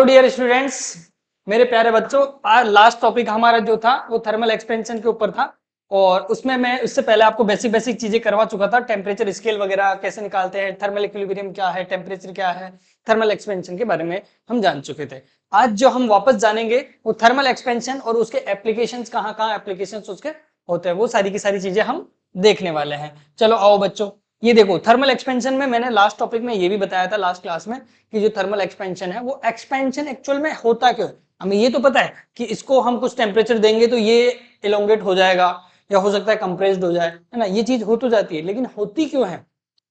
Dear students, मेरे प्यारे बच्चों, आज लास्ट टॉपिक हमारा जो था वो थर्मल एक्सपेंशन के ऊपर था। और उसमें मैं उससे पहले आपको बेसिक बेसिक चीजें करवा चुका था। टेम्परेचर स्केल वगैरह कैसे निकालते हैं, थर्मल इक्विलिब्रियम क्या है, टेम्परेचर क्या है, थर्मल एक्सपेंशन के बारे में हम जान चुके थे। आज जो हम वापस जानेंगे वो थर्मल एक्सपेंशन और उसके एप्लीकेशंस, कहाँ कहाँ एप्लीकेशंस उसके होते हैं, वो सारी की सारी चीजें हम देखने वाले हैं। चलो आओ बच्चों, ये देखो थर्मल एक्सपेंशन में मैंने लास्ट टॉपिक में ये भी बताया था लास्ट क्लास में कि जो थर्मल एक्सपेंशन है वो एक्सपेंशन एक्चुअल में होता क्यों है। हमें ये तो पता है कि इसको हम कुछ टेम्परेचर देंगे तो ये इलोंगेट हो जाएगा या हो सकता है कंप्रेस्ड हो जाए, है ना, ये चीज हो तो जाती है, लेकिन होती क्यों है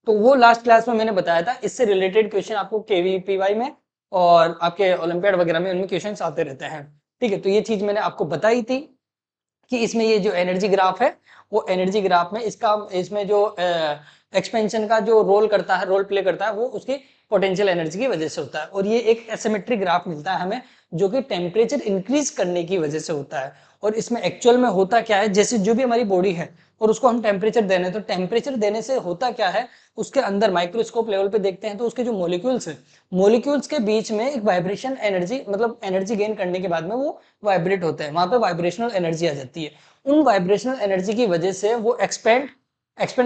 तो वो लास्ट क्लास में मैंने बताया था। इससे रिलेटेड क्वेश्चन आपको केवीपीवाई में और आपके ओलंपियाड वगैरह में उनमें क्वेश्चन आते रहते हैं। ठीक है, तो ये चीज मैंने आपको बताई थी कि इसमें ये जो एनर्जी ग्राफ है वो एनर्जी ग्राफ में इसमें जो एक्सपेंशन का जो रोल प्ले करता है वो उसकी पोटेंशियल एनर्जी की वजह से होता है। और ये एक एसिमेट्रिक ग्राफ मिलता है हमें जो कि टेम्परेचर इंक्रीज करने की वजह से होता है। और इसमें एक्चुअल में होता क्या है, जैसे जो भी हमारी बॉडी है और उसको हम टेम्परेचर देने, तो टेम्परेचर देने से होता क्या है, उसके अंदर माइक्रोस्कोप लेवल पे देखते हैं तो उसके जो मॉलिक्यूल्स है, मॉलिक्यूल्स के बीच में एक वाइब्रेशन एनर्जी, मतलब एनर्जी गेन करने के बाद में वो वाइब्रेट होते हैं, वहां पे वाइब्रेशनल एनर्जी आ जाती है। उन वाइब्रेशनल एनर्जी की वजह से वो एक्सपेंड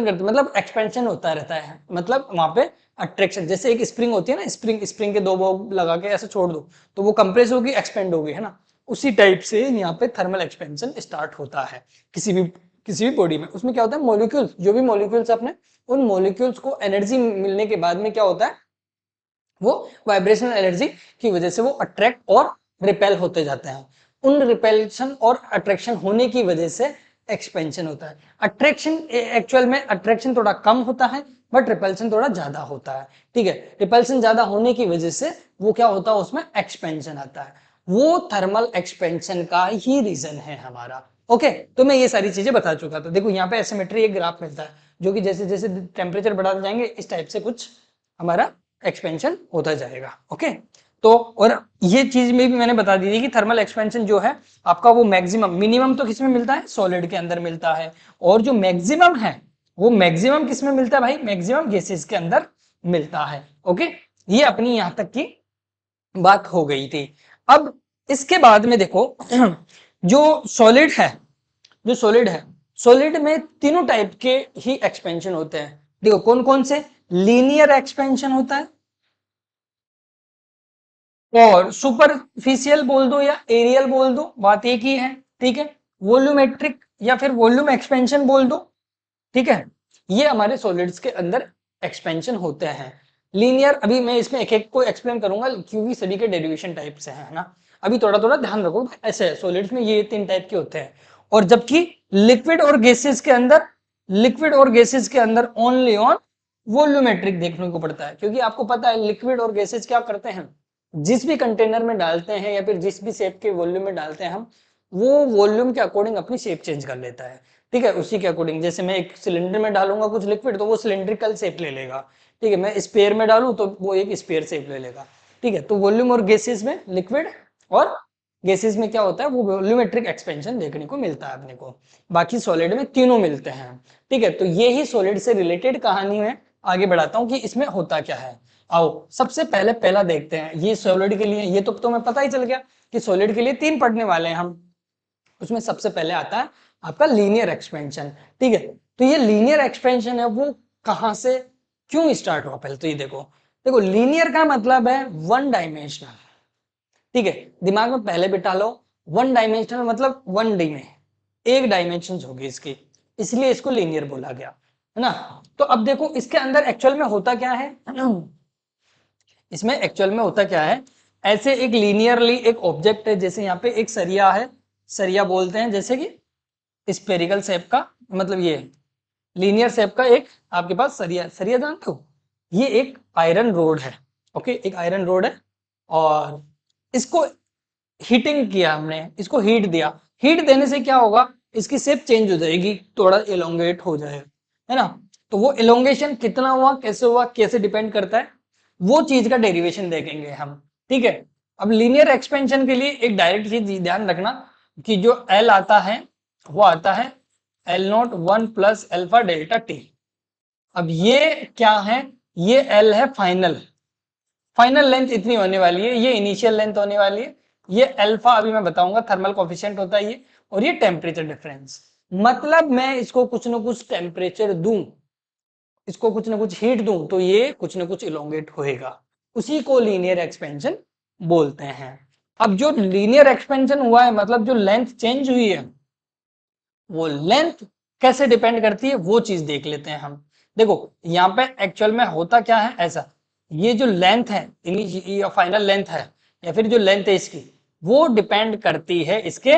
करते, मतलब एक्सपेंशन होता रहता है, मतलब वहां पे अट्रैक्शन, जैसे एक स्प्रिंग होती है ना, स्प्रिंग के दो बॉब लगा के ऐसे छोड़ दो तो वो कंप्रेस होगी, एक्सपेंड होगी, है ना। उसी टाइप से यहाँ पे थर्मल एक्सपेंशन स्टार्ट होता है किसी भी बॉडी में। उसमें क्या होता है, मॉलिक्यूल्स, जो भी मॉलिक्यूल्स अपने, उन मॉलिक्यूल्स को एनर्जी मिलने के बाद में क्या होता है, वो वाइब्रेशनल एनर्जी की वजह से वो अट्रैक्ट और रिपेल होते जाते हैं। उन रिपेल्शन और अट्रैक्शन होने की वजह से एक्सपेंशन होता है। अट्रैक्शन एक्चुअल में अट्रैक्शन थोड़ा कम होता है बट रिपल्शन थोड़ा ज्यादा होता है। ठीक है, रिपल्शन ज्यादा होने की वजह से वो क्या होता है, उसमें एक्सपेंशन आता है। वो थर्मल एक्सपेंशन का ही रीजन है हमारा। ओके, तो मैं ये सारी चीजें बता चुका था। देखो यहाँ पे एसिमेट्री एक ग्राफ मिलता है जो कि जैसे जैसे टेम्परेचर बढ़ाते जाएंगे इस टाइप से कुछ हमारा एक्सपेंशन होता जाएगा। ओके, तो और ये चीज में भी मैंने बता दी थी कि थर्मल एक्सपेंशन जो है आपका वो मैक्सिमम, मिनिमम तो किसमें मिलता है, सॉलिड के अंदर मिलता है, और जो मैक्सिमम है वो मैक्सिमम किसमें मिलता है भाई, मैक्सिमम गैसेस के अंदर मिलता है। ओके, ये अपनी यहां तक की बात हो गई थी। अब इसके बाद में देखो जो सॉलिड है, जो सॉलिड में तीनों टाइप के ही एक्सपेंशन होते हैं। देखो कौन कौन से, लीनियर एक्सपेंशन होता है, और सुपरफिशियल बोल दो या एरियल बोल दो, बात एक ही है। ठीक है, वॉल्यूमेट्रिक या फिर वॉल्यूम एक्सपेंशन बोल दो। ठीक है, ये हमारे सॉलिड्स के अंदर एक्सपेंशन होते हैं। लीनियर, अभी मैं इसमें एक एक को एक्सप्लेन करूंगा क्योंकि सभी के डेरिवेशन टाइप से है ना। अभी थोड़ा थोड़ा ध्यान रखो, ऐसे सॉलिड्स में ये तीन टाइप के होते हैं। और जबकि लिक्विड और गैसेस के अंदर ओनली ऑन वॉल्यूमेट्रिक देखने को पड़ता है, क्योंकि आपको पता है लिक्विड और गैसेस क्या करते हैं, जिस भी कंटेनर में डालते हैं या फिर जिस भी शेप के वॉल्यूम में डालते हैं हम, वो वॉल्यूम के अकॉर्डिंग अपनी शेप चेंज कर लेता है। ठीक है, उसी के अकॉर्डिंग, जैसे मैं एक सिलेंडर में डालूंगा कुछ लिक्विड तो वो सिलेंड्रिकल शेप ले लेगा। ठीक है, मैं स्पेयर में डालूं तो वो एक स्पेयर शेप ले लेगा। ठीक है, तो वॉल्यूम और गैसेस में, लिक्विड और गैसेस में क्या होता है, वो वॉल्यूमेट्रिक एक्सपेंशन देखने को मिलता है अपने को। बाकी सॉलिड में तीनों मिलते हैं। ठीक है, तो ये ही सॉलिड से रिलेटेड कहानी में आगे बढ़ाता हूं कि इसमें होता क्या है। आओ सबसे पहले पहला देखते हैं, ये सॉलिड के लिए, ये तो तुम्हें पता ही चल गया कि सॉलिड के लिए तीन पढ़ने वाले हैं हम। उसमें सबसे पहले आता है आपका लीनियर एक्सपेंशन। ठीक है, तो ये लीनियर एक्सपेंशन है वो कहां से क्यों स्टार्ट हुआ, पहले तो ये देखो। देखो लीनियर का मतलब है वन डायमेंशनल। ठीक है, दिमाग में पहले बिठा लो, वन डायमेंशनल मतलब वन डी में एक डायमेंशन होगी इसकी, इसलिए इसको लीनियर बोला गया, है ना। तो अब देखो इसके अंदर एक्चुअल में होता क्या है, इसमें एक्चुअल में होता क्या है, ऐसे एक लीनियरली एक ऑब्जेक्ट है, जैसे यहाँ पे एक सरिया है, सरिया बोलते हैं, जैसे कि स्पेरिकल शेप का, मतलब ये लीनियर शेप का एक आपके पास सरिया, सरिया जानते हो, ये एक आयरन रोड है। ओके, एक आयरन रोड है, और इसको हीटिंग किया हमने, इसको हीट दिया, हीट देने से क्या होगा, इसकी शेप चेंज हो जाएगी, थोड़ा एलोंगेट हो जाएगा, है ना। तो वो एलोंगेशन कितना हुआ, कैसे डिपेंड करता है, वो चीज का डेरिवेशन देखेंगे हम। ठीक है, अब लीनियर एक्सपेंशन के लिए एक डायरेक्ट चीज ध्यान रखना कि जो एल आता है वो आता है L0 1 plus alpha delta T. अब ये क्या है, ये एल है फाइनल, फाइनल लेंथ इतनी होने वाली है, ये इनिशियल लेंथ होने वाली है, ये अल्फा अभी मैं बताऊंगा थर्मल कोफिशिएंट होता है ये, और ये टेम्परेचर डिफरेंस। मतलब मैं इसको कुछ ना कुछ टेम्परेचर दूं, इसको कुछ ना कुछ हीट दूं, तो ये कुछ ना कुछ इलोंगेट होएगा, उसी को लीनियर एक्सपेंशन बोलते हैं। अब जो लीनियर एक्सपेंशन हुआ है, मतलब जो लेंथ चेंज हुई है, वो लेंथ कैसे डिपेंड करती है वो चीज देख लेते हैं हम। देखो यहाँ पे एक्चुअल में होता क्या है, ऐसा ये जो लेंथ है या फाइनल लेंथ है, या फिर जो लेंथ है इसकी, वो डिपेंड करती है इसके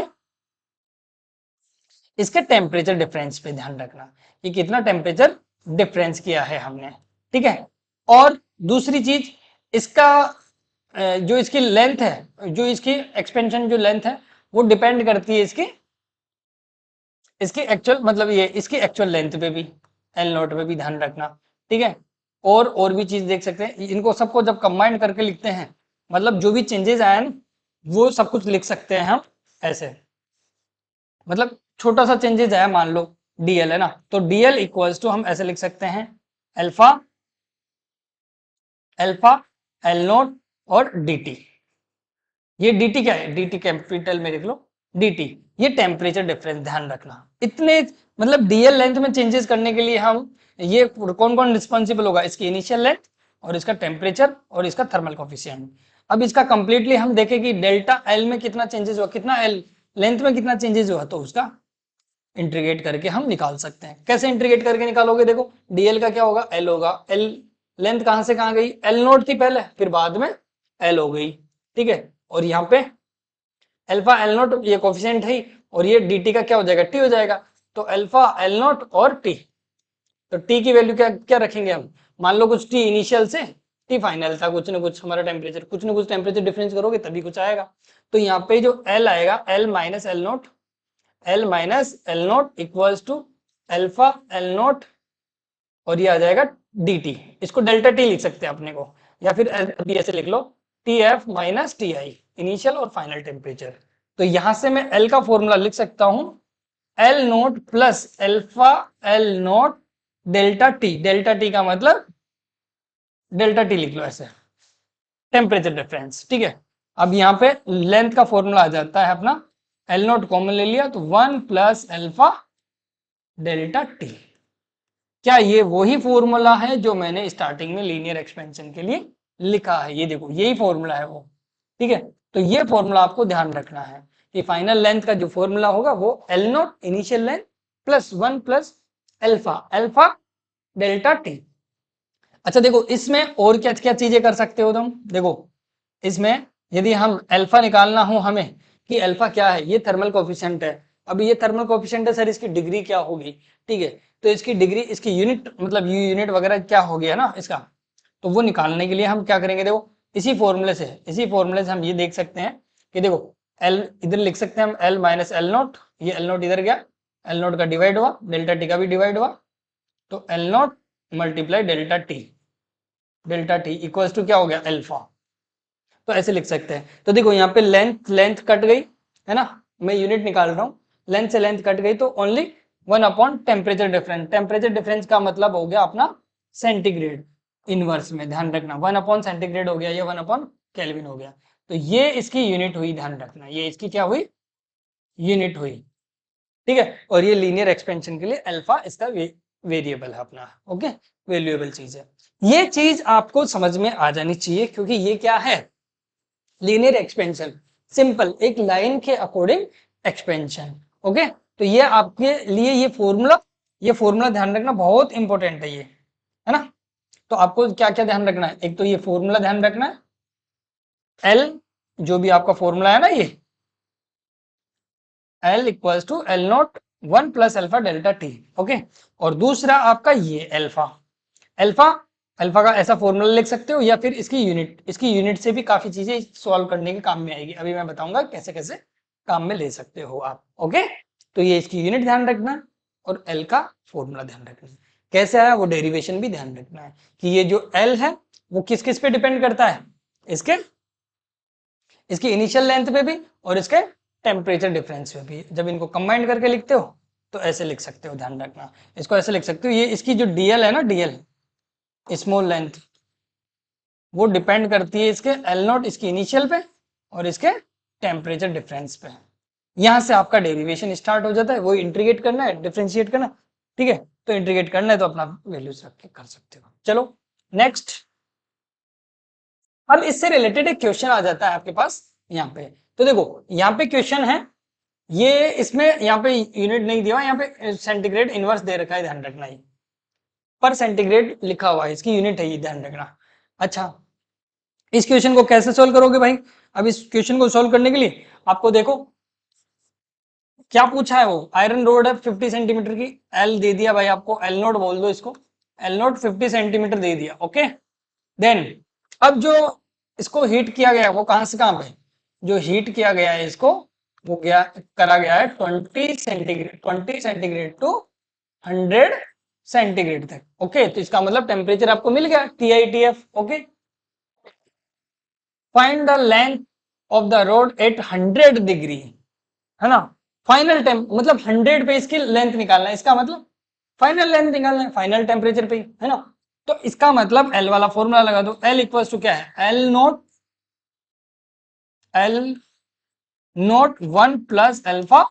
इसके टेम्परेचर डिफरेंस पे। ध्यान रखना कि कितना टेम्परेचर डिफरेंस किया है हमने, ठीक है। और दूसरी चीज, इसका जो इसकी लेंथ है, जो इसकी एक्सपेंशन जो लेंथ है, वो डिपेंड करती है इसकी इसकी एक्चुअल, मतलब ये इसकी एक्चुअल लेंथ पे भी, एल नोट पे भी ध्यान रखना, ठीक है। और भी चीज देख सकते हैं, इनको सबको जब कंबाइन करके लिखते हैं, मतलब जो भी चेंजेस आए ना, वो सब कुछ लिख सकते हैं हम ऐसे। मतलब छोटा सा चेंजेस आया, मान लो डीएल है ना, तो डीएल इक्वल्स टू हम ऐसे लिख सकते हैं, अल्फा अल्फा एल नोट और dt। ये dt क्या है, dt कैपिटल में लिख लो, dt ये टेम्परेचर डिफरेंस। ध्यान रखना इतने, मतलब डीएल लेंथ में चेंजेस करने के लिए हम, ये कौन कौन रिस्पॉन्सिबल होगा, इसकी इनिशियल लेंथ और इसका टेम्परेचर और इसका थर्मल कोफिशिएंट। अब इसका कंप्लीटली हम देखें कि डेल्टा एल में कितना चेंजेस हुआ, कितना एल लेंथ में कितना चेंजेस हुआ, तो उसका इंटीग्रेट करके हम निकाल सकते हैं। कैसे इंटीग्रेट करके निकालोगे, देखो डीएल का क्या होगा, एल होगा, एल लेंथ कहां से कहां गई, एल नोट थी पहले, फिर बाद में एल हो गई, ठीक है। और यहाँ पे अल्फा एल नोट ये कोफिशिएंट है, और ये dt का क्या हो जाएगा, टी हो जाएगा। तो अल्फा एल नोट और टी, तो टी की वैल्यू क्या क्या रखेंगे हम, मान लो कुछ टी इनिशियल से टी फाइनल था, कुछ ना कुछ हमारा टेम्परेचर, कुछ ना कुछ टेम्परेचर डिफरेंस करोगे तभी कुछ आएगा। तो यहाँ पे जो एल आएगा, L minus L nought, L minus L nought equals to alpha L nought, और ये आ जाएगा dt। इसको डेल्टा टी लिख सकते हैं अपने को, या फिर अभी ऐसे लिख लो, T F minus T I, initial और फाइनल टेम्परेचर। तो यहां से मैं एल का फॉर्मूला लिख सकता हूं, L note plus alpha L nought delta T, delta T का मतलब डेल्टा टी लिख लो ऐसे, टेम्परेचर डिफरेंस, ठीक है। अब यहाँ पे लेंथ का फॉर्मूला आ जाता है अपना, एल नोट कॉमन ले लिया तो 1 प्लस अल्फा डेल्टा टी। क्या ये वही फॉर्मूला है जो मैंने स्टार्टिंग में लीनियर एक्सपेंशन के लिए लिखा है, ये देखो यही फॉर्मूला है वो, ठीक है। तो ये फॉर्मूला आपको ध्यान रखना है कि फाइनल लेंथ का जो फॉर्मूला होगा वो L note initial length plus 1 plus alpha alpha delta T. अच्छा देखो इसमें और क्या क्या चीजें कर सकते हो तुम, देखो इसमें यदि हम अल्फा निकालना हो हमें, कि अल्फा क्या है, ये थर्मल कोफिशिएंट है। अब ये थर्मल कोफिशिएंट है सर, इसकी डिग्री क्या होगी, ठीक है। तो इसकी डिग्री, इसकी यूनिट, मतलब यू यूनिट वगैरह क्या हो गया ना इसका, तो वो निकालने के लिए हम क्या करेंगे, देखो इसी फॉर्मूले से हम ये देख सकते हैं कि देखो एल इधर लिख सकते हैं हम, एल माइनस एल नोट, ये एल नोट इधर गया, एल नोट का डिवाइड हुआ, डेल्टा टी का भी डिवाइड हुआ, तो L nought multiply delta T equals to क्या हो गया, अल्फा। तो ऐसे लिख सकते हैं। तो देखो यहाँ पे लेंथ लेंथ कट गई है ना, मैं यूनिट निकाल रहा हूँ, लेंथ से लेंथ कट गई, तो only 1 upon temperature difference. Temperature difference का मतलब हो गया अपना सेंटीग्रेड इनवर्स में, ध्यान रखना 1 अपॉन सेंटीग्रेड हो गया, ये 1 अपॉन केल्विन हो गया। तो ये इसकी यूनिट हुई, ध्यान रखना ये इसकी क्या हुई, यूनिट हुई, ठीक है। और ये लीनियर एक्सपेंशन के लिए अल्फा इसका वेरिएबल है अपना, ओके, वैल्यूएबल चीज है। ये चीज आपको समझ में आ जानी चाहिए, क्योंकि ये क्या है, लीनियर एक्सपेंशन, सिंपल एक लाइन के अकॉर्डिंग एक्सपेंशन, ओके। तो ये आपके लिए ये फॉर्मूला ध्यान रखना बहुत इंपॉर्टेंट है ये, है ना। तो आपको क्या क्या ध्यान रखना है, एक तो ये फॉर्मूला ध्यान रखना है, एल जो भी आपका फॉर्मूला है ना ये, L equals to L nought 1 plus alpha delta T, okay. और दूसरा आपका ये अल्फा, अल्फा अल्फा का ऐसा फॉर्मूला लिख सकते हो, या फिर इसकी यूनिट से भी काफी चीजें सॉल्व करने के काम में आएगी, अभी मैं बताऊंगा कैसे कैसे काम में ले सकते हो आप, ओके। तो ये इसकी यूनिट ध्यान रखना है, और एल का फॉर्मूला ध्यान रखना है, कैसे आया वो डेरिवेशन भी ध्यान रखना है, कि ये जो एल है वो किस किस पे डिपेंड करता है, इसके इसकी इनिशियल लेंथ पे भी और इसके टेम्परेचर डिफरेंस पे भी। जब इनको कंबाइन करके लिखते हो तो ऐसे लिख सकते हो, ध्यान रखना इसको ऐसे लिख सकते हो, ये इसकी जो डीएल है ना, डीएल स्मॉल लेंथ, वो डिपेंड करती है इसके एल नॉट, इसकी इनिशियल पे और इसके टेम्परेचर डिफरेंस पे। यहां से आपका डेरिवेशन स्टार्ट हो जाता है, वो इंटीग्रेट करना है, डिफरेंशिएट करना, ठीक है। तो इंटीग्रेट करना है तो अपना वैल्यूज रख के कर सकते हो। चलो नेक्स्ट, अब इससे रिलेटेड एक क्वेश्चन आ जाता है आपके पास यहाँ पे। तो देखो यहाँ पे क्वेश्चन है, ये इसमें यहाँ पे यूनिट नहीं दिया, यहाँ पे सेंटीग्रेड इनवर्स दे रखा है, ध्यान रखना ही पर सेंटीग्रेड लिखा हुआ है, इसकी यूनिट है ये, ध्यान रखना। अच्छा, इस क्वेश्चन को कैसे सोल्व करोगे भाई? अब इस क्वेश्चन को सोल्व करने के लिए आपको देखो क्या पूछा है, वो आयरन रोड है 50 सेंटीमीटर की, एल दे दिया भाई आपको, एल नोट बोल दो इसको, एल नोट 50 सेंटीमीटर दे दिया, ओके। देन अब जो इसको हीट किया गया वो कहां से कहां पे, जो हीट किया गया है इसको वो गया करा गया है 20 सेंटीग्रेड टू 100 सेंटीग्रेड तक, ओके। तो इसका मतलब टेम्परेचर आपको मिल गया TITF, okay. Find the length of the road at 100 degree, है ना। फाइनल टेम्प मतलब 100 पे इसकी लेंथ निकालना है, इसका मतलब फाइनल लेंथ निकालना है फाइनल टेम्परेचर पे, है ना। तो इसका मतलब एल वाला फॉर्मूला लगा दो, एल इक्वल टू क्या है, L note 1 plus alpha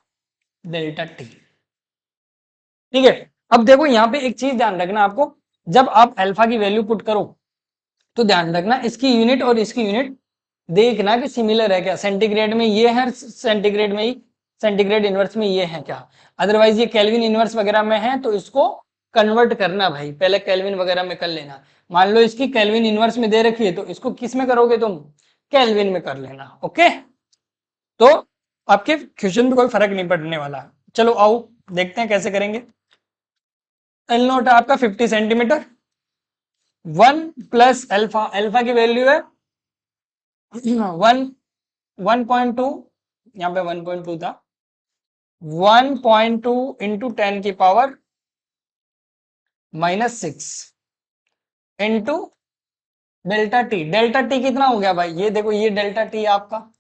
delta T, ठीक है। अब देखो यहाँ पे एक चीज ध्यान रखना आपको, जब आप अल्फा की वैल्यू पुट करो तो ध्यान रखना इसकी यूनिट और इसकी यूनिट देखना कि सिमिलर है क्या, सेंटीग्रेड में ये है, सेंटीग्रेड में ही, सेंटीग्रेड इनवर्स में ये है क्या, अदरवाइज ये केल्विन इनवर्स वगैरह में है तो इसको कन्वर्ट करना भाई, पहले केल्विन वगैरह में कर लेना। मान लो इसकी केल्विन इनवर्स में दे रखी है तो इसको किस में करोगे तुम, केल्विन में कर लेना, ओके। तो आपके क्वेश्चन में कोई फर्क नहीं पड़ने वाला। चलो आओ देखते हैं कैसे करेंगे। एल नोट आपका 50 सेंटीमीटर, 1 प्लस अल्फा, अल्फा की वैल्यू है 1.2, यहाँ पे 1.2 था, 1.2 इंटू 10 की power -6 into delta T. Delta T कितना हो गया भाई, ये देखो ये डेल्टा टी आपका,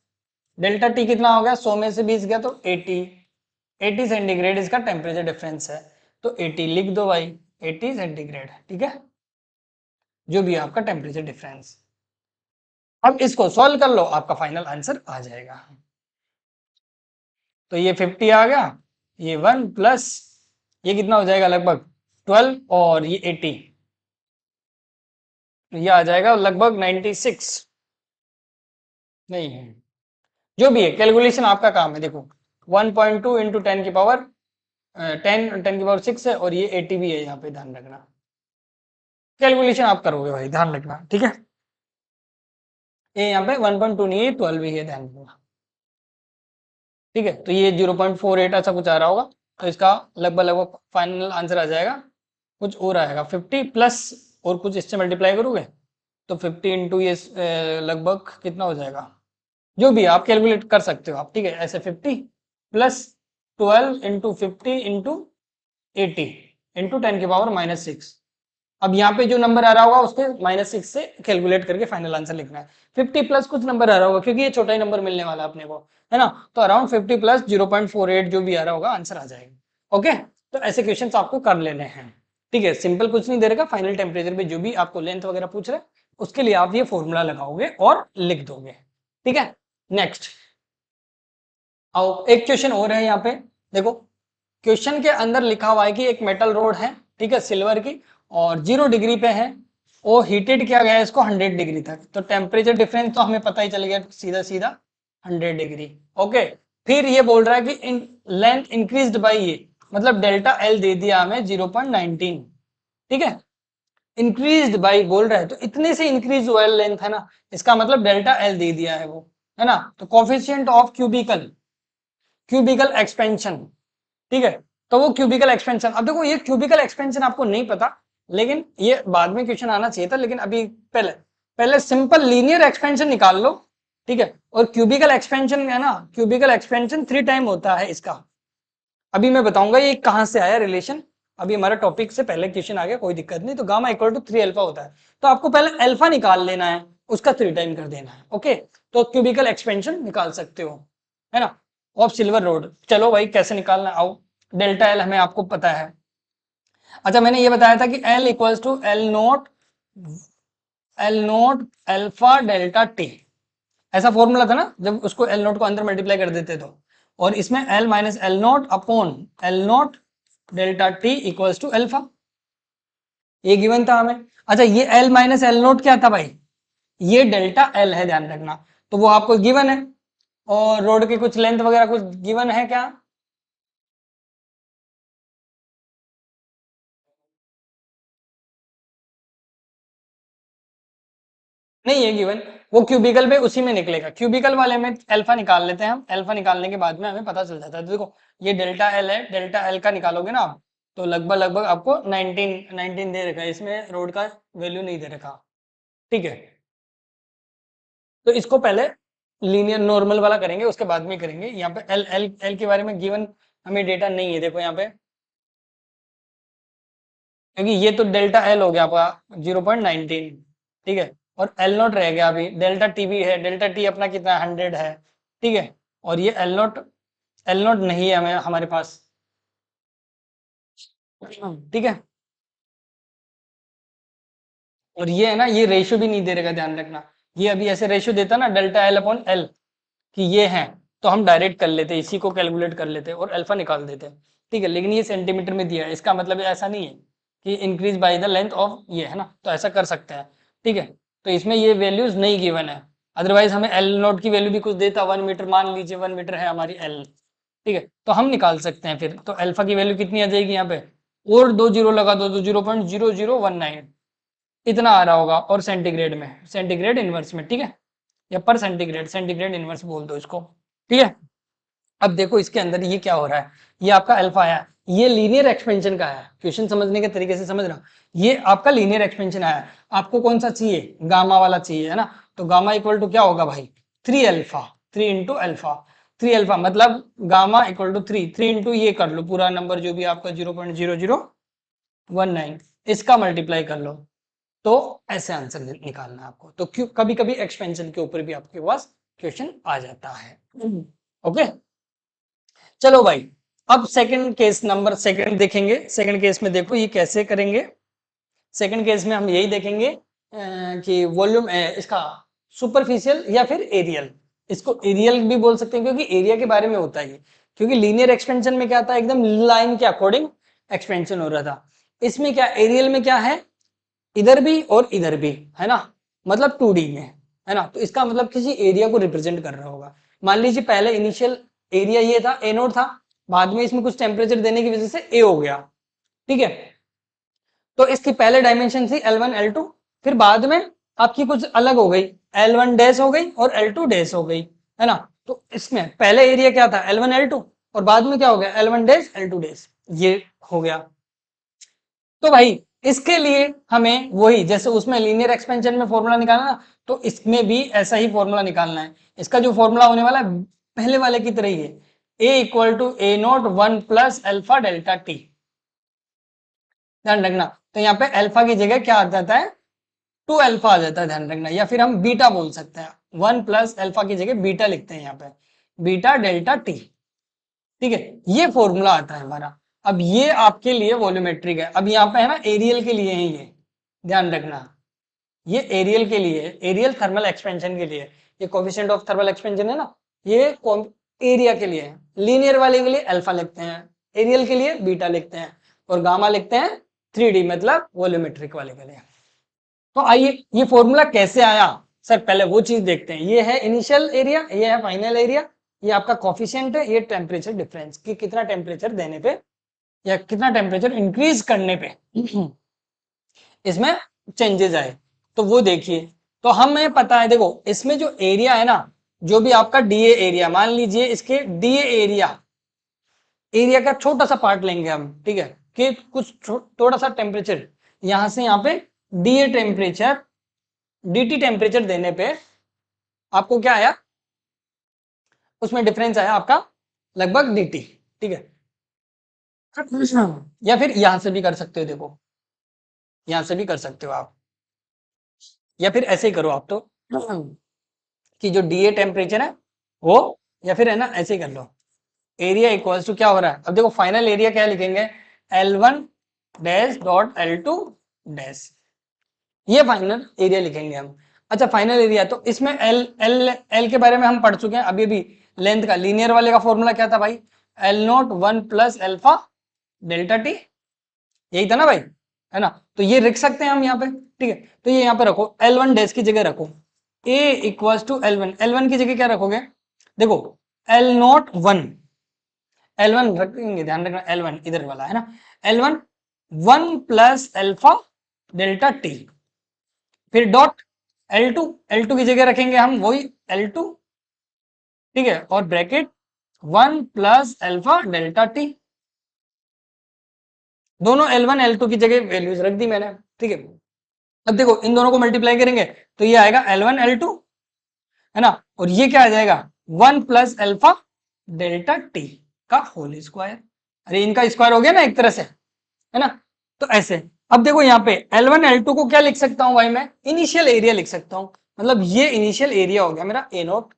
डेल्टा टी कितना हो गया, 100 में से 20 गया तो 80 सेंटीग्रेड इसका टेम्परेचर डिफरेंस है, तो 80 लिख दो भाई, 80 सेंटीग्रेड, ठीक है, जो भी है आपका टेम्परेचर डिफरेंस। अब इसको सॉल्व कर लो, आपका फाइनल आंसर आ जाएगा। तो ये 50 आ गया, ये 1 प्लस ये कितना हो जाएगा लगभग 12 और ये 80, ये आ जाएगा लगभग 96, नहीं है जो भी है, कैलकुलेशन आपका काम है। देखो 1.2 इंटू 10 की पावर 10 की पावर 6 है और ये 80 भी है, यहाँ पे ध्यान रखना, कैलकुलेशन आप करोगे भाई, ध्यान रखना, ठीक है। ये यहाँ पे 1.2 नहीं है, 12 ही है, ध्यान रखना, ठीक है। तो ये 0.48 ऐसा कुछ आ रहा होगा, तो इसका लगभग लगभग फाइनल आंसर आ जाएगा कुछ और आएगा 50 प्लस और कुछ इससे मल्टीप्लाई करोगे तो 50 इंटू ये लगभग कितना हो जाएगा, जो भी आप कैलकुलेट कर सकते हो आप, ठीक है। ऐसे 50 प्लस 12 इंटू 50 इंटू 80 इंटू 10 की पावर -6। अब यहाँ पे जो नंबर आ रहा होगा उसके -6 से कैलकुलेट करके फाइनल आंसर लिखना है। 50 प्लस कुछ नंबर आ रहा होगा क्योंकि ये छोटा ही नंबर मिलने वाला है अपने को, है ना। तो अराउंड 50 प्लस 0.48 जो भी आ रहा होगा आंसर आ जाएगा, ओके। तो ऐसे क्वेश्चन आपको कर लेने हैं, ठीक है। सिंपल कुछ नहीं दे रखा, फाइनल टेम्परेचर पे जो भी आपको लेंथ वगैरह पूछ रहे उसके लिए आप ये फॉर्मूला लगाओगे और लिख दोगे, ठीक है। नेक्स्ट आओ, एक क्वेश्चन और है यहाँ पे, देखो क्वेश्चन के अंदर लिखा हुआ है कि एक मेटल रोड है, ठीक है, सिल्वर की, और 0 डिग्री पे है, वो हीटेड किया गया है इसको 100 डिग्री तक, तो टेम्परेचर डिफरेंस तो हमें पता ही चल गया सीधा सीधा 100 डिग्री, ओके। फिर ये बोल रहा है कि इन लेंथ इंक्रीज्ड बाय ये, मतलब डेल्टा एल दे दिया हमें 0.19, ठीक है, इंक्रीज्ड बाय बोल रहा है तो इतने से इंक्रीज हुआ लेंथ, है ना, इसका मतलब डेल्टा एल दे दिया है वो, है ना। तो coefficient of cubical cubical expansion, ठीक है। तो वो क्यूबिकल एक्सपेंशन, अब देखो ये क्यूबिकल एक्सपेंशन आपको नहीं पता, लेकिन ये बाद में क्वेश्चन आना चाहिए था, लेकिन अभी पहले पहले सिंपल लीनियर एक्सपेंशन निकाल लो, ठीक है। और क्यूबिकल एक्सपेंशन है ना, क्यूबिकल एक्सपेंशन 3 टाइम होता है इसका, अभी मैं बताऊंगा ये कहां से आया रिलेशन, अभी हमारा टॉपिक से पहले क्वेश्चन आ गया, कोई दिक्कत नहीं। तो गामा इक्वल टू 3 अल्फा होता है, तो आपको पहले अल्फा निकाल लेना है, उसका 3 टाइम कर देना है, ओके। तो क्यूबिकल एक्सपेंशन निकाल सकते हो, है ना, ऑफ सिल्वर रोड। चलो भाई कैसे निकालना, आओ। डेल्टा एल हमें आपको पता है, अच्छा मैंने ये बताया था कि L equals to L nought L nought alpha delta T, ऐसा फॉर्मूला था ना जब उसको एल नोट को अंदर मल्टीप्लाई कर देते तो, और इसमें L minus L nought upon L nought delta T equals to alpha, ये गिवन था हमें। अच्छा ये एल माइनस एल नोट क्या था भाई, ये डेल्टा एल है, ध्यान रखना, तो वो आपको गिवन है। और रोड की कुछ लेंथ वगैरह कुछ गिवन है क्या? नहीं है गिवन, वो क्यूबिकल में उसी में निकलेगा, क्यूबिकल वाले में अल्फा निकाल लेते हैं हम, अल्फा निकालने के बाद में हमें पता चल जाता है। तो देखो ये डेल्टा एल है, डेल्टा एल का निकालोगे ना आप, तो लगभग लगभग आपको 19 दे रखा है, इसमें रोड का वैल्यू नहीं दे रखा, ठीक है। तो इसको पहले लीनियर नॉर्मल वाला करेंगे, उसके बाद में करेंगे। यहाँ पे एल एल एल के बारे में गिवन हमें डेटा नहीं है, देखो यहाँ पे, क्योंकि ये तो डेल्टा एल हो गया आपका 0.19, ठीक है। और एल नोट रह गया अभी, डेल्टा टी भी है, डेल्टा टी अपना कितना 100 है, ठीक है। और ये एल नोट नहीं है हमें हमारे पास, ठीक है। और ये है ना, ये रेशियो भी नहीं दे रहेगा, ध्यान रखना। ये अभी ऐसे रेशियो देता ना डेल्टा एल अपॉन एल कि ये है, तो हम डायरेक्ट कर लेते, इसी को कैलकुलेट कर लेते और अल्फा निकाल देते, ठीक है। लेकिन ये सेंटीमीटर में दिया है, इसका मतलब ऐसा नहीं है कि increase by the length of ये, है ना, तो ऐसा कर सकते हैं, ठीक है। तो इसमें ये वैल्यूज नहीं गिवन है, अदरवाइज हमें एल नोट की वैल्यू भी कुछ देता, 1 मीटर मान लीजिए, 1 मीटर है हमारी एल, ठीक है, तो हम निकाल सकते हैं फिर। तो अल्फा की वैल्यू कितनी आ जाएगी यहाँ पे, और 2 जीरो लगा दो तो 0.0019 इतना आ रहा होगा, और सेंटीग्रेड में, सेंटीग्रेड इनवर्स में, ठीक है, या पर सेंटीग्रेड, सेंटीग्रेड इनवर्स बोल दो इसको, ठीक है। अब देखो इसके अंदर ये क्या हो रहा है, ये आपका अल्फा आया, ये लीनियर एक्सपेंशन का है, क्वेश्चन समझने के तरीके से समझ रहा, ये आपका लीनियर एक्सपेंशन आया। आपको कौन सा चाहिए, गामा वाला चाहिए, है ना। तो गामा इक्वल टू क्या होगा भाई, 3 अल्फा, 3 इंटू अल्फा, 3 अल्फा मतलब गामा इक्वल टू 3 इंटू ये कर लो पूरा नंबर जो भी आपका 0.0019, इसका मल्टीप्लाई कर लो, तो ऐसे आंसर निकालना है आपको। तो क्यों, कभी कभी एक्सपेंशन के ऊपर भी आपके पास क्वेश्चन आ जाता है, ओके। चलो भाई, अब सेकंड केस, नंबर सेकंड देखेंगे। सेकंड केस में देखो ये कैसे करेंगे। सेकंड केस में हम यही देखेंगे कि वॉल्यूम इसका सुपरफिशियल या फिर एरियल, इसको एरियल भी बोल सकते हैं क्योंकि एरिया के बारे में होता है ये। क्योंकि लीनियर एक्सपेंशन में क्या था, एकदम लाइन के अकॉर्डिंग एक्सपेंशन हो रहा था। इसमें क्या, एरियल में क्या है, इधर भी और इधर भी, है ना, मतलब 2D में, है ना। तो इसका मतलब किसी एरिया को रिप्रेजेंट कर रहा होगा। मान लीजिए पहले इनिशियल एरिया ये था, ए नोट था, बाद में इसमें कुछ टेम्परेचर देने की वजह से ए हो गया, ठीक है। तो इसकी पहले डायमेंशन थी L1 L2, फिर बाद में आपकी कुछ अलग हो गई, L1 डैश हो गई और L2 डैश हो गई, है ना। तो इसमें पहले एरिया क्या था, L1 L2, और बाद में क्या हो गया, L1 डैश L2 डैश, ये हो गया। तो भाई इसके लिए हमें वही, जैसे उसमें लीनियर एक्सपेंशन में फॉर्मूला निकालना, तो इसमें भी ऐसा ही फॉर्मूला निकालना है। इसका जो फॉर्मूला होने वाला है पहले वाले की तरह ही है, A equal to A naught 1 + alpha delta T, ध्यान रखना। तो यहाँ पे अल्फा की जगह क्या आ जाता है, 2 अल्फा आ जाता है, ध्यान रखना, या फिर हम बीटा बोल सकते हैं, 1 + अल्फा की जगह बीटा लिखते हैं यहाँ पे, बीटा डेल्टा टी, ठीक है। ये फॉर्मूला आता है हमारा। अब ये आपके लिए वॉल्यूमेट्रिक है, अब यहाँ पे है ना एरियल के लिए है ये, ध्यान रखना, ये एरियल के लिए है, एरियल थर्मल एक्सपेंशन के लिए, ये कोफिशिएंट ऑफ थर्मल एक्सपेंशन है ना, ये एरिया के लिए है। लीनियर वाले के लिए अल्फा लिखते हैं, एरियल के लिए बीटा लिखते हैं, और गामा लिखते हैं 3D मतलब वॉल्यूमेट्रिक वाले के लिए। तो आइए ये फॉर्मूला कैसे आया सर, पहले वो चीज देखते हैं। ये है इनिशियल एरिया, ये है फाइनल एरिया, ये आपका कोफिशिएंट है, ये टेम्परेचर डिफरेंस कि कितना टेम्परेचर देने पे या कितना टेम्परेचर इंक्रीज करने पे इसमें चेंजेस आए, तो वो देखिए। तो हमें पता है, देखो इसमें जो एरिया है ना, जो भी आपका डीए एरिया, मान लीजिए इसके डीए एरिया, एरिया का छोटा सा पार्ट लेंगे हम, ठीक है, कि कुछ थोड़ा सा टेम्परेचर यहां से यहाँ पे डीए टेम्परेचर, डीटी टेम्परेचर देने पे आपको क्या आया, उसमें डिफरेंस आया आपका लगभग डीटी, ठीक है। या फिर यहां से भी कर सकते हो, देखो यहां से भी कर सकते हो आप, या फिर ऐसे ही करो आप, तो कि जो डीए टेम्परेचर है वो, या फिर है ना ऐसे ही कर लो, एरिया इक्वल्स टू क्या हो रहा है। अब देखो फाइनल एरिया क्या लिखेंगे, L1 dash dot L2 dash, ये फाइनल एरिया लिखेंगे हम। अच्छा फाइनल एरिया, तो इसमें एल एल एल के बारे में हम पढ़ चुके हैं अभी अभी। लेंथ का लीनियर वाले का फॉर्मूला क्या था भाई, L nought 1 plus alpha delta T, यही था ना भाई, है ना। तो ये लिख सकते हैं हम यहाँ पे, ठीक है। तो ये यहाँ पे रखो, L1 डैश की जगह रखो A equals to L1, L1 की जगह क्या रखोगे, देखो L नॉट 1, L1 रखेंगे, ध्यान रखना L1 इधर वाला है ना, L1 1 plus alpha delta T, फिर डॉट L2, L2 की जगह रखेंगे हम वही L2, ठीक है, और bracket 1 plus alpha delta T, दोनों L1 L2 की जगह वैल्यूज रख दी मैंने, ठीक है। अब देखो इन दोनों को मल्टीप्लाई करेंगे तो ये आएगा L1 L2, है ना, और ये क्या आ जाएगा 1 प्लस एल्फा डेल्टा टी का होल स्क्वायर। अरे इनका स्क्वायर हो गया ना एक तरह से, है ना। तो ऐसे अब देखो यहाँ पे L1 L2 को क्या लिख सकता हूं भाई, मैं इनिशियल एरिया लिख सकता हूं, मतलब ये इनिशियल एरिया हो गया मेरा ए नॉट,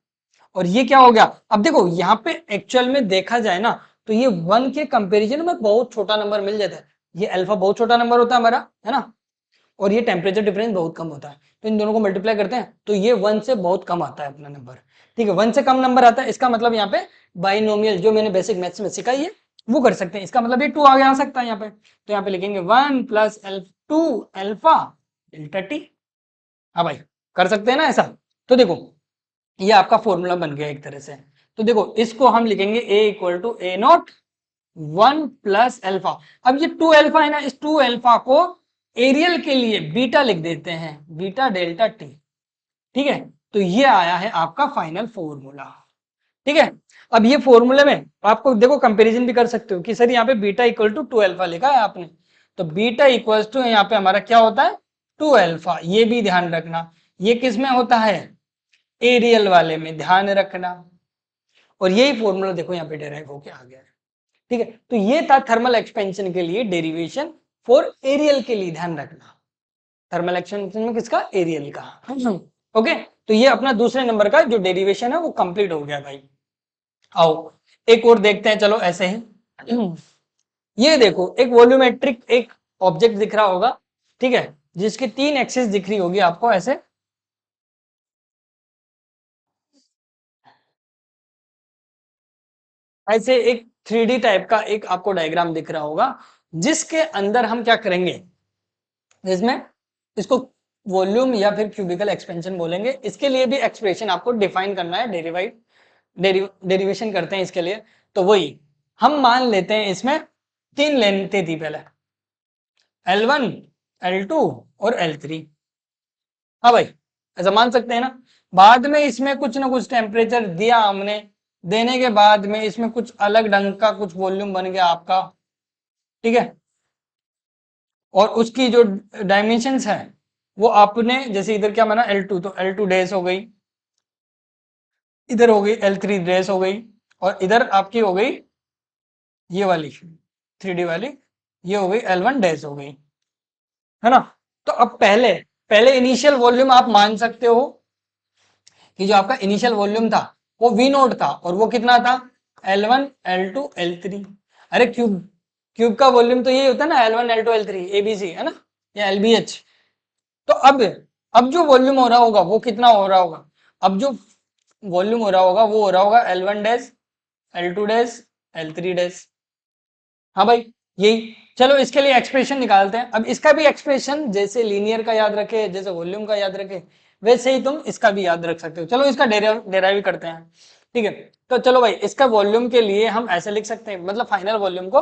और ये क्या हो गया, अब देखो यहाँ पे एक्चुअल में देखा जाए ना तो ये 1 के कंपैरिजन में बहुत छोटा नंबर मिल जाता है, ये अल्फा बहुत छोटा नंबर होता है हमारा, है ना, और ये टेम्परेचर डिफरेंस बहुत कम होता है, तो इन दोनों को मल्टीप्लाई करते हैं तो ये 1 से बहुत कम आता है अपना नंबर, ठीक है, 1 से कम नंबर आता है, इसका मतलब यहाँ पे बाइनोमियल जो मैंने बेसिक मैथ्स में सिखाई है वो कर सकते हैं, इसका मतलब ये 2 आगे आ सकता है यहाँ पे, तो यहाँ पे लिखेंगे 1 plus L2 alpha delta T. हाँ भाई कर सकते हैं ना ऐसा। तो देखो ये आपका फॉर्मूला बन गया एक तरह से, तो देखो इसको हम लिखेंगे A equal to A nought 1 plus alpha, अब ये 2 एल्फा है ना, इस 2 एल्फा को एरियल के लिए बीटा लिख देते हैं, बीटा डेल्टा टी, ठीक है। तो ये आया है आपका फाइनल फॉर्मूला, ठीक है। अब ये फॉर्मूले में आपको देखो कंपैरिजन भी कर सकते हो कि सर यहाँ पे बीटा इक्वल टू 2 एल्फा लिखा है आपने, तो बीटा इक्वल टू यहाँ पे हमारा क्या होता है 2 एल्फा, ये भी ध्यान रखना, ये किस में होता है एरियल वाले में, ध्यान रखना, और यही फॉर्मूला देखो यहाँ पे डेराइव होके आ गया है, ठीक है। तो ये था थर्मल एक्सपेंशन के लिए डेरिवेशन फॉर एरियल के लिए, ध्यान रखना थर्मल एक्सपेंशन में किसका, एरियल का, ओके। तो ये अपना दूसरे नंबर का जो डेरिवेशन है वो कंप्लीट हो गया भाई। आओ एक और देखते हैं, चलो ऐसे ही ये देखो एक वॉल्यूमेट्रिक एक ऑब्जेक्ट दिख रहा होगा, ठीक है, जिसकी 3 एक्सिस दिख रही होगी आपको ऐसे, ऐसे एक 3D टाइप का एक आपको डायग्राम दिख रहा होगा, जिसके अंदर हम क्या करेंगे, जिसमें इसको वॉल्यूम या फिर क्यूबिकल एक्सपेंशन बोलेंगे, इसके लिए भी एक्सप्रेशन आपको डिफाइन करना है, डेरिवेशन करते हैं इसके लिए। तो वही हम मान लेते हैं इसमें 3 लेंथें थी पहले, L1 L2 और L3, हाँ भाई ऐसा मान सकते हैं ना। बाद में इसमें कुछ ना कुछ टेम्परेचर दिया हमने, देने के बाद में इसमें कुछ अलग ढंग का कुछ वॉल्यूम बन गया आपका, ठीक है, और उसकी जो डायमेंशंस है वो आपने जैसे इधर क्या बना L2, तो L2 डैश हो गई, इधर हो गई L3 डैश हो गई, और इधर आपकी हो गई ये वाली 3D वाली, ये हो गई L1 डैश हो गई, है ना। तो अब पहले पहले इनिशियल वॉल्यूम आप मान सकते हो कि जो आपका इनिशियल वॉल्यूम था वो V नोट था, और वो कितना था L1 L2 L3, अरे क्यूब क्यूब का वॉल्यूम तो ये होता है ना L1 L2 L3 ABC, है ना, या LBH। तो अब जो वॉल्यूम हो रहा होगा वो कितना हो रहा होगा, अब जो वॉल्यूम हो रहा होगा वो हो रहा होगा L1 dash L2 dash L3 dash, हाँ भाई यही। चलो इसके लिए एक्सप्रेशन निकालते हैं, अब इसका भी एक्सप्रेशन जैसे लीनियर का याद रखे, जैसे वॉल्यूम का याद रखे, वैसे ही तुम इसका भी याद रख सकते हो। चलो इसका डेराइव करते हैं, ठीक है। तो चलो भाई इसका वॉल्यूम के लिए हम ऐसे लिख सकते हैं, मतलब फाइनल वॉल्यूम को,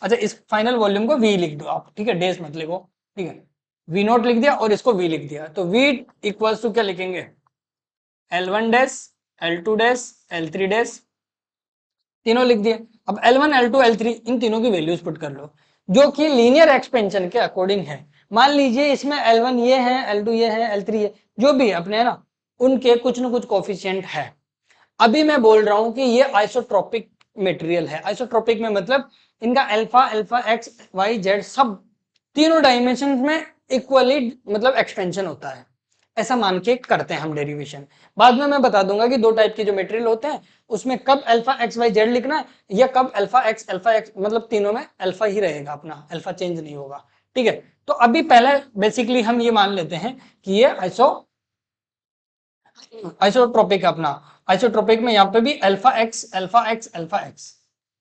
अच्छा इस फाइनल वॉल्यूम को V लिख दो आप, ठीक है, डेज मत लिखो, ठीक है, V नोट लिख दिया और इसको V लिख दिया, तो V इक्वल्स टू क्या लिखेंगे L1 dash L2 dash L3 dash, तीनों लिख दिए। अब L1 L2 L3 इन तीनों की वैल्यूज पुट कर लो जो कि लीनियर एक्सपेंशन के अकॉर्डिंग है। मान लीजिए इसमें L1 ये है, L2 ये है, L3 ये, जो भी अपने है ना उनके कुछ ना कुछ कोफिशिएंट है। अभी मैं बोल रहा हूं कि ये आइसोट्रोपिक मटेरियल है, आइसोट्रोपिक में मतलब इनका alpha alpha X Y Z सब तीनों डायमेंशन में इक्वली मतलब एक्सपेंशन होता है, ऐसा मान के करते हैं हम डेरिवेशन। बाद में मैं बता दूंगा कि 2 टाइप के जो मटेरियल होते हैं उसमें कब अल्फा एक्स वाई जेड लिखना है, या कब अल्फा एक्स मतलब तीनों में अल्फा ही रहेगा, अपना अल्फा चेंज नहीं होगा, ठीक है। तो अभी पहले बेसिकली हम ये मान लेते हैं कि ये आइसोट्रोपिक है अपना। आइसोट्रोपिक में यहाँ पे भी alpha X alpha X alpha x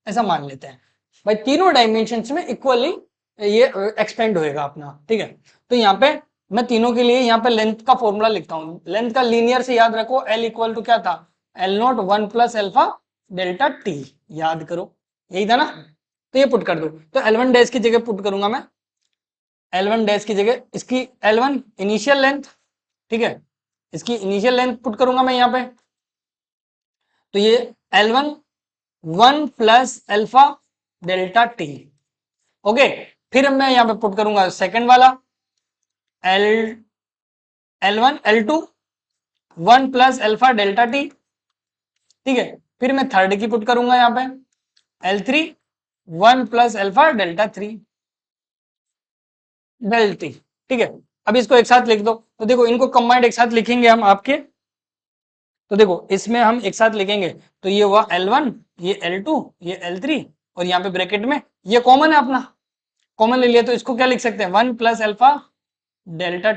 ऐसा मान लेते हैं भाई, तीनों डायमेंशंस में इक्वली ये एक्सपेंड होएगा अपना, ठीक है। तो यहाँ पे मैं तीनों के लिए यहाँ पे लेंथ का फॉर्मूला लिखता हूँ। लेंथ का लीनियर से याद रखो, एल इक्वल टू क्या था, L not one plus alpha delta T, याद करो यही था ना। तो ये पुट कर दो, तो L1 डैश की जगह पुट करूंगा मैं, L1 डैश की जगह इसकी L1 इनिशियल लेंथ, ठीक है, इसकी इनिशियल लेंथ पुट करूंगा मैं यहाँ पे। तो ये L1 1 plus alpha delta T, okay. फिर मैं यहाँ पे पुट करूंगा सेकंड वाला L L1 L2 1 plus alpha delta T, ठीक है। फिर मैं थर्ड की पुट करूंगा यहाँ पे L3 1 plus alpha delta three delta T, ठीक है। अब इसको एक साथ लिख दो, तो देखो इनको कंबाइंड एक साथ लिखेंगे हम आपके, तो देखो इसमें हम एक साथ लिखेंगे, तो ये हुआ L1 ये L2 ये L3 और यहाँ पे ब्रैकेट में ये कॉमन है अपना, कॉमन ले लिया, तो इसको क्या लिख सकते हैं 1 प्लस अल्फा डेल्टा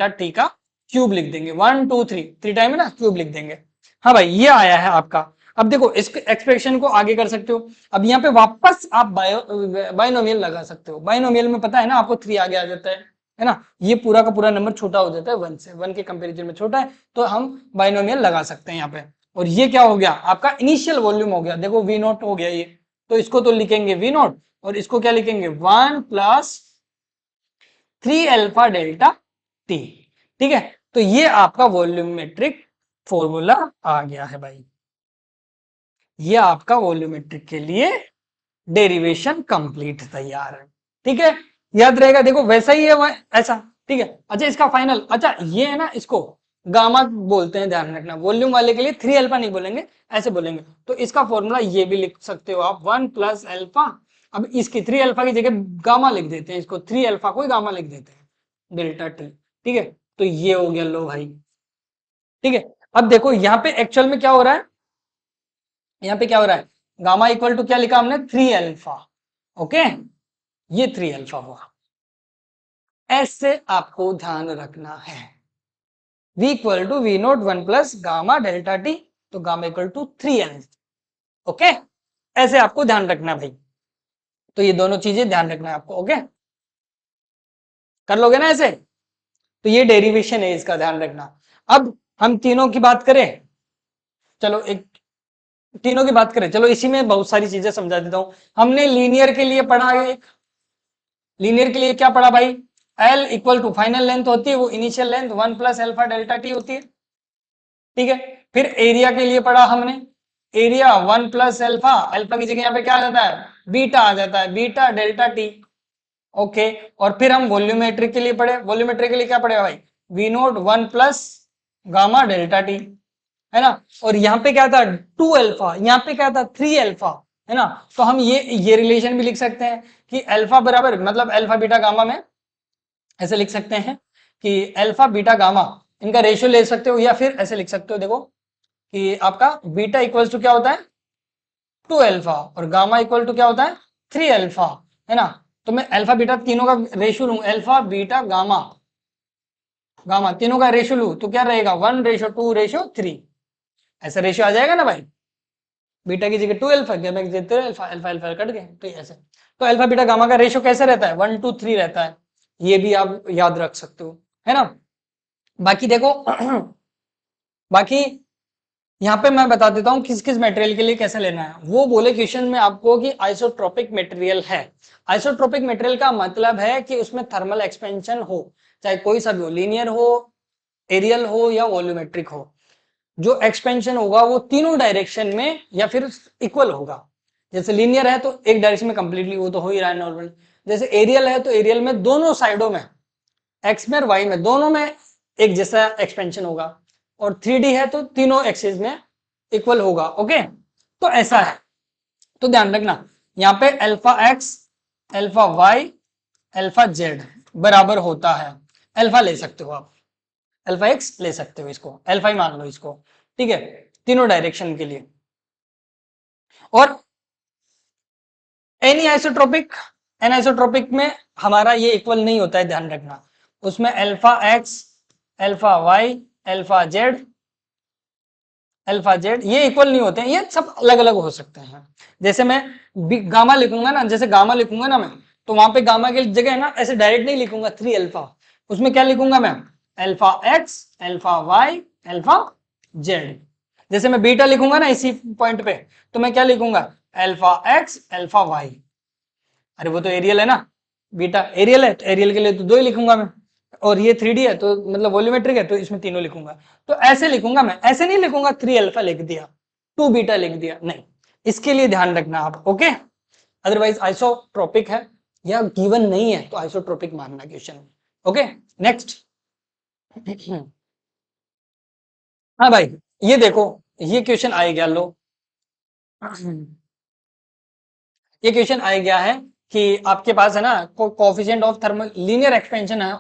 टी का क्यूब लिख देंगे, 1 2 3 3 टाइम है ना, क्यूब लिख देंगे। हाँ भाई ये आया है आपका। अब देखो इस एक्सप्रेशन को आगे कर सकते हो, अब यहाँ पे वापस आप बाइनोमियल लगा सकते हो। बाइनोमियल में पता है ना आपको 3 आगे आ जाता है ना, ये पूरा का पूरा नंबर छोटा हो जाता है 1 से, 1 के कंपेरिजन में छोटा है, तो हम बाइनोमियल लगा सकते हैं यहाँ पे। और ये क्या हो गया आपका इनिशियल वॉल्यूम हो गया, देखो वी नॉट हो गया ये, तो इसको तो लिखेंगे वी नॉट और इसको क्या लिखेंगे 1 प्लस 3 अल्फा डेल्टा टी, ठीक है। तो ये आपका वॉल्यूमेट्रिक फॉर्मूला आ गया है भाई, ये आपका वॉल्यूमेट्रिक के लिए डेरिवेशन कंप्लीट तैयार है, ठीक है। याद रहेगा, देखो वैसा ही है ऐसा, ठीक है। अच्छा इसका फाइनल, अच्छा ये है ना, इसको गामा बोलते हैं, ध्यान रखना, वॉल्यूम वाले के लिए 3 अल्फा नहीं बोलेंगे, ऐसे बोलेंगे। तो इसका फॉर्मूला ये भी लिख सकते हो आप 1 प्लस अल्फा, अब इसकी 3 अल्फा की जगह गामा लिख देते हैं, इसको 3 अल्फा को गामा लिख देते हैं डेल्टा टी, ठीक है। तो ये हो गया लो भाई, ठीक है। अब देखो यहाँ पे एक्चुअल में क्या हो रहा है, यहाँ पे क्या हो रहा है, गामा इक्वल टू क्या लिखा हमने 3 अल्फा, ओके, ये 3 अल्फा हुआ, ऐसे आपको ध्यान रखना है। v equal to V note 1 plus gamma delta T, तो gamma equal to 3 alpha, okay, ऐसे आपको ध्यान रखना है भाई। तो ये दोनों चीजें ध्यान रखना है आपको, ओके, कर लोगे ना ऐसे। तो ये डेरिवेशन है, इसका ध्यान रखना। अब हम तीनों की बात करें, चलो एक तीनों की बात करें, चलो इसी में बहुत सारी चीजें समझा देता हूं। हमने लीनियर के लिए पढ़ा है, लीनियर के लिए क्या पढ़ा भाई, L equal to final length होती है वो initial length 1 plus alpha delta T होती है, ठीक है। फिर एरिया के लिए पढ़ा हमने, एरिया 1 प्लस अल्फा, अल्फा की जगह यहाँ पे क्या आ जाता है बीटा आ जाता है, बीटा डेल्टा टी, ओके। और फिर हम वॉल्यूमेट्रिक के लिए पढ़े, वॉल्यूमेट्रिक के लिए क्या पढ़ेगा भाई, V note 1 plus gamma delta T, है ना। और यहाँ पे क्या था 2 अल्फा, यहाँ पे क्या था 3 अल्फा, है ना। तो हम ये रिलेशन भी लिख सकते हैं कि अल्फा बराबर मतलब अल्फा बीटा गामा में ऐसे लिख सकते हैं कि अल्फा बीटा गामा इनका रेशियो ले सकते हो, या फिर ऐसे लिख सकते हो, देखो कि आपका बीटा इक्वल्स टू क्या होता है 2 अल्फा और गामा इक्वल टू क्या होता है 3 अल्फा, है ना। तो मैं अल्फा बीटा तीनों का रेशियो लूं, अल्फा बीटा गामा, गामा तीनों का रेशियो लूं तो क्या रहेगा 1:2:3, ऐसा रेशियो आ जाएगा ना भाई। बीटा की जगह 2 अल्फा, गामा की जगह 3 अल्फा, अल्फा अल्फा कट गए, तो ऐसे। तो अल्फा बीटा गामा का रेशियो कैसे रहता है 1:3 रहता है, ये भी आप याद रख सकते हो, है ना। बाकी देखो बाकी यहाँ पे मैं बता देता हूँ किस किस मटेरियल के लिए कैसे लेना है। वो बोले क्वेश्चन में आपको कि आइसोट्रोपिक मटेरियल है। आइसोट्रोपिक मटेरियल का मतलब है कि उसमें थर्मल एक्सपेंशन हो, चाहे कोई सा भी हो, लीनियर हो, एरियल हो या वॉल्यूमेट्रिक हो। जो एक्सपेंशन होगा वो तीनों डायरेक्शन में या फिर इक्वल होगा। जैसे लीनियर है तो एक डायरेक्शन में कंप्लीटली, वो तो हो ही रहा है नॉर्मल। जैसे एरियल है तो एरियल में दोनों साइडों में, एक्स में और वाई में दोनों में एक जैसा एक्सपेंशन होगा। और 3D है तो तीनों एक्सिस में इक्वल होगा, ओके। तो ऐसा है, तो ध्यान रखना यहाँ पे alpha X alpha Y alpha Z बराबर होता है, अल्फा ले सकते हो आप, अल्फा एक्स ले सकते हो, इसको अल्फा ही मान लो इसको, ठीक है, तीनों डायरेक्शन के लिए। और एनी आइसोट्रोपिक एनआइसोट्रोपिक में हमारा ये इक्वल नहीं होता है, ध्यान रखना। उसमें alpha X, alpha Y, alpha Z, alpha Z ये इक्वल नहीं होते हैं, ये सब अलग अलग हो सकते हैं। जैसे मैं गामा लिखूंगा ना, जैसे गामा लिखूंगा ना मैं, तो वहां पे गामा की जगह ना ऐसे डायरेक्ट नहीं लिखूंगा 3 अल्फा, उसमें क्या लिखूंगा मैं, alpha X, alpha Y, alpha Z. जैसे मैं बीटा लिखूंगा ना इसी पॉइंट पे, तो मैं क्या लिखूंगा, अल्फा एक्स, अल्फा वाई। अरे वो तो एरियल है ना, बीटा एरियल है, तो एरियल के लिए तो 2 ही लिखूंगा मैं, और ये 3D है तो मतलब वॉल्यूमेट्रिक है, तो इसमें तीनों लिखूंगा। तो ऐसे लिखूंगा मैं, ऐसे नहीं लिखूंगा 3 अल्फा लिख दिया, 2 बीटा लिख दिया, नहीं। इसके लिए ध्यान रखना आप, ओके। अदरवाइज आइसोट्रोपिक है या गिवन नहीं है तो आइसोट्रोपिक मानना क्वेश्चन में, ओके। नेक्स्ट। हाँ भाई, ये देखो, ये क्वेश्चन आ गया, लो। ये क्वेश्चन आ गया है कि आपके पास है ना, coefficient of thermal linear expansion है,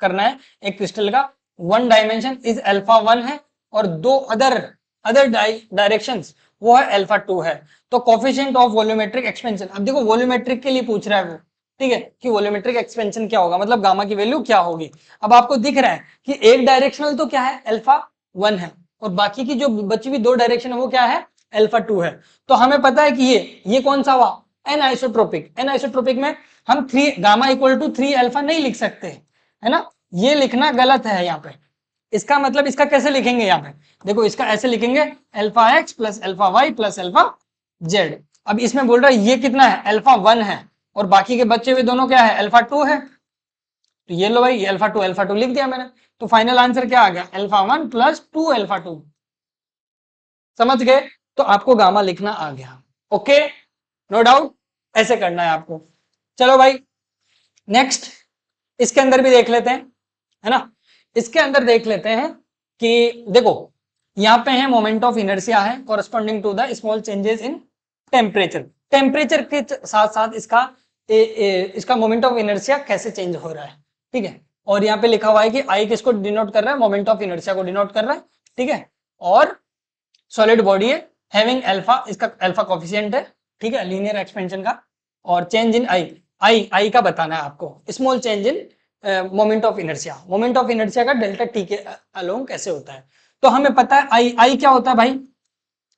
करना है एक क्रिस्टल का, 1 डायमेंशन इज अल्फा 1 है, और 2 अदर डायरेक्शंस वो है अल्फा 2 है। तो कोफिशिएंट ऑफ वॉल्यूमेट्रिक एक्सपेंशन, अब देखो वॉल्यूमेट्रिक के लिए पूछ रहा है वो, ठीक है, कि वॉल्यूमेट्रिक एक्सपेंशन क्या होगा, मतलब गामा की वैल्यू क्या होगी। अब आपको दिख रहा है कि एक डायरेक्शनल तो क्या है, अल्फा 1 है, और बाकी की जो बची हुई 2 डायरेक्शन है वो क्या है, अल्फा 2 है। तो हमें पता है कि ये कौन सा हुआ, एनआइसोट्रोपिक। एनआइसोट्रोपिक में हम 3 गामा इक्वल टू 3 अल्फा नहीं लिख सकते, है ना, ये लिखना गलत है यहाँ पे। इसका मतलब इसका कैसे लिखेंगे यहाँ पे, देखो इसका ऐसे लिखेंगे, alpha X plus alpha Y plus alpha Z. अब इसमें बोल रहा है ये कितना है, अल्फा 1 है, और बाकी के बच्चे हुए दोनों क्या है, अल्फा 2 है। तो ये लो भाई, ये अल्फा 2 लिख दिया मैंने। तो फाइनल आंसर क्या आ गया, अल्फा 1 प्लस 2 अल्फा 2। समझ गए, तो आपको गामा लिखना आ गया, ओके, नो डाउट, ऐसे करना है आपको। चलो भाई, नेक्स्ट, इसके अंदर भी देख लेते हैं, है ना। इसके अंदर देख लेते हैं कि देखो, यहाँ पे है मोमेंट ऑफ इनर्शिया है corresponding to the small changes in temperature. Temperature के साथ साथ इसका मोमेंट ऑफ इनर्शिया कैसे चेंज हो रहा है, ठीक है। और यहाँ पे लिखा हुआ है कि आई किसको डिनोट कर रहा है, मोमेंट ऑफ इनर्शिया को डिनोट कर रहा है, ठीक है। और सॉलिड बॉडी है, हैविंग अल्फा, इसका अल्फा कोफिशिएंट है, ठीक है, लीनियर एक्सपेंशन का। और चेंज इन आई, आई का बताना है आपको, small change in moment of inertia. Moment of inertia का डेल्टा टी के अलोंग कैसे होता है, तो हमें पता है आई क्या होता है भाई,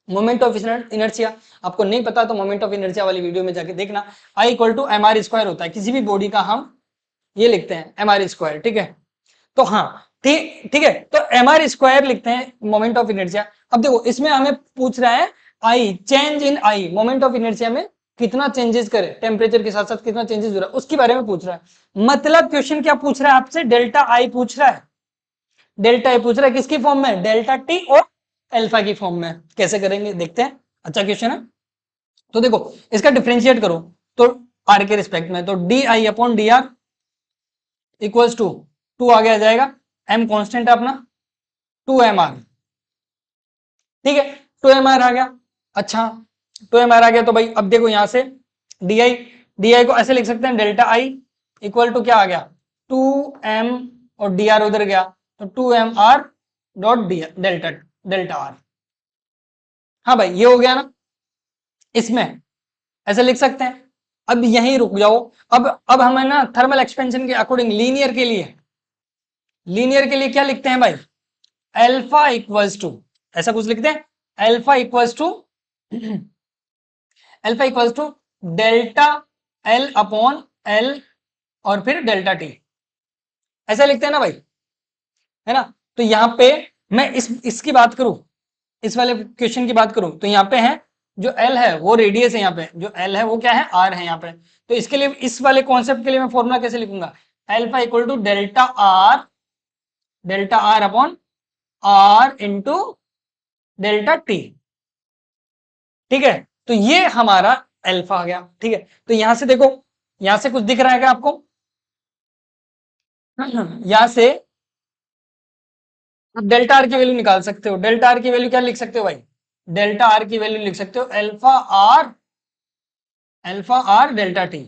मोमेंट ऑफ इनर्शिया। आपको नहीं पता तो मोमेंट ऑफ इनर्शिया वाली वीडियो में जाके देखना। I equal to M R square होता है, किसी भी बॉडी का हम ये लिखते हैं एम आर स्क्वायर, ठीक है। तो हाँ, ठीक है, तो एम आर स्क्वायर लिखते हैं मोमेंट ऑफ इनर्शिया। अब देखो इसमें हमें पूछ रहा है I, change in I, moment of inertia में कितना चेंजेस करे, टेम्परेचर के साथ साथ कितना चेंजेस हो रहा है उसके बारे में पूछ रहा है। मतलब क्वेश्चन क्या पूछ रहा है आपसे, डेल्टा आई पूछ रहा है। डेल्टा आई पूछ रहा है किसकी फॉर्म में, डेल्टा टी और अल्फा की फॉर्म में। कैसे करेंगे देखते हैं, अच्छा क्वेश्चन है। तो देखो इसका डिफ्रेंशिएट करो, तो आर के रिस्पेक्ट में, तो D I upon D R equals to 2 आगे आ जाएगा, एम कॉन्स्टेंट है अपना, 2 mr, ठीक है, 2 mr आ गया। अच्छा, 2 mr आ गया, तो भाई अब देखो यहां से डी आई को ऐसे लिख सकते हैं, डेल्टा आई इक्वल टू क्या आ गया, 2m, और डी आर उधर गया, तो 2mr dot D delta delta R. हाँ भाई, ये हो गया ना, इसमें ऐसे लिख सकते हैं। अब यहीं रुक जाओ। अब हमें ना थर्मल एक्सपेंशन के अकॉर्डिंग लीनियर के लिए क्या लिखते हैं भाई, अल्फा इक्वल्स टू, ऐसा कुछ लिखते हैं, alpha equals to alpha equals to delta L upon L, और फिर डेल्टा टी, ऐसा लिखते हैं ना भाई, है ना। तो यहां पे मैं इसकी बात करूं, इस वाले क्वेश्चन की बात करूं, तो यहाँ पे है जो एल है वो रेडियस है, यहाँ पे जो एल है वो क्या है, आर है यहाँ पे। तो इसके लिए इस वाले कॉन्सेप्ट के लिए मैं फॉर्मूला कैसे लिखूंगा, alpha equal to delta R upon R into delta T, ठीक है। तो ये हमारा अल्फा आ गया, ठीक है। तो यहां से देखो, यहां से कुछ दिख रहा है क्या आपको, यहां से आप डेल्टा आर की वैल्यू निकाल सकते हो। डेल्टा आर की वैल्यू क्या लिख सकते हो भाई, डेल्टा आर की वैल्यू लिख सकते हो alpha R delta T,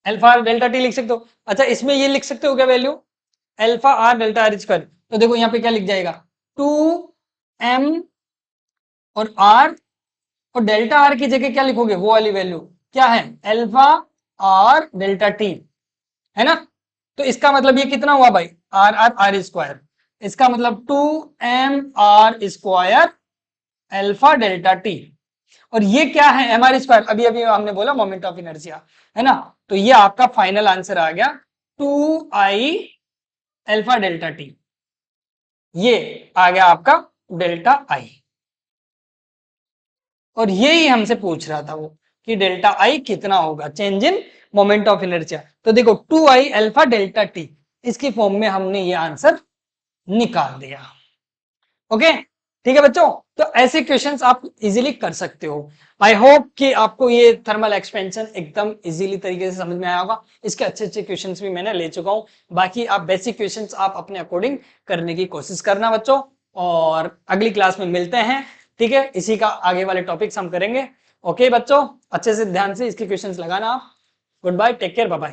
alpha R delta T लिख सकते हो। अच्छा, इसमें ये लिख सकते हो क्या value, alpha R delta R square. तो देखो यहाँ पे क्या लिख जाएगा, 2m और आर, और डेल्टा आर की जगह क्या लिखोगे, वो वाली वैल्यू क्या है, अल्फा आर डेल्टा टी, है ना। तो इसका मतलब ये कितना हुआ भाई, आर आर आर स्क्वायर, इसका मतलब 2mr² अल्फा डेल्टा टी। और ये क्या है, एम आर स्क्वायर, अभी अभी हमने बोला मोमेंट ऑफ इनर्शिया, है ना। तो ये आपका फाइनल आंसर आ गया 2i अल्फा डेल्टा टी, ये आ गया आपका डेल्टा आई। और यही हमसे पूछ रहा था वो कि डेल्टा आई कितना होगा, change in moment of inertia. तो देखो 2i अल्फा डेल्टा टी, इसकी फॉर्म में हमने ये आंसर निकाल दिया। ओके, ठीक है बच्चों। तो ऐसे क्वेश्चंस आप इजीली कर सकते हो। आई होप कि आपको ये थर्मल एक्सपेंशन एकदम इजीली तरीके से समझ में आया होगा। इसके अच्छे अच्छे क्वेश्चंस भी मैंने ले चुका हूं। बाकी आप बेसिक क्वेश्चंस आप अपने अकॉर्डिंग करने की कोशिश करना बच्चों, और अगली क्लास में मिलते हैं। ठीक है, इसी का आगे वाले टॉपिक्स हम करेंगे। ओके बच्चों, अच्छे से ध्यान से इसके क्वेश्चंस लगाना आप। Good bye, take care, bye bye.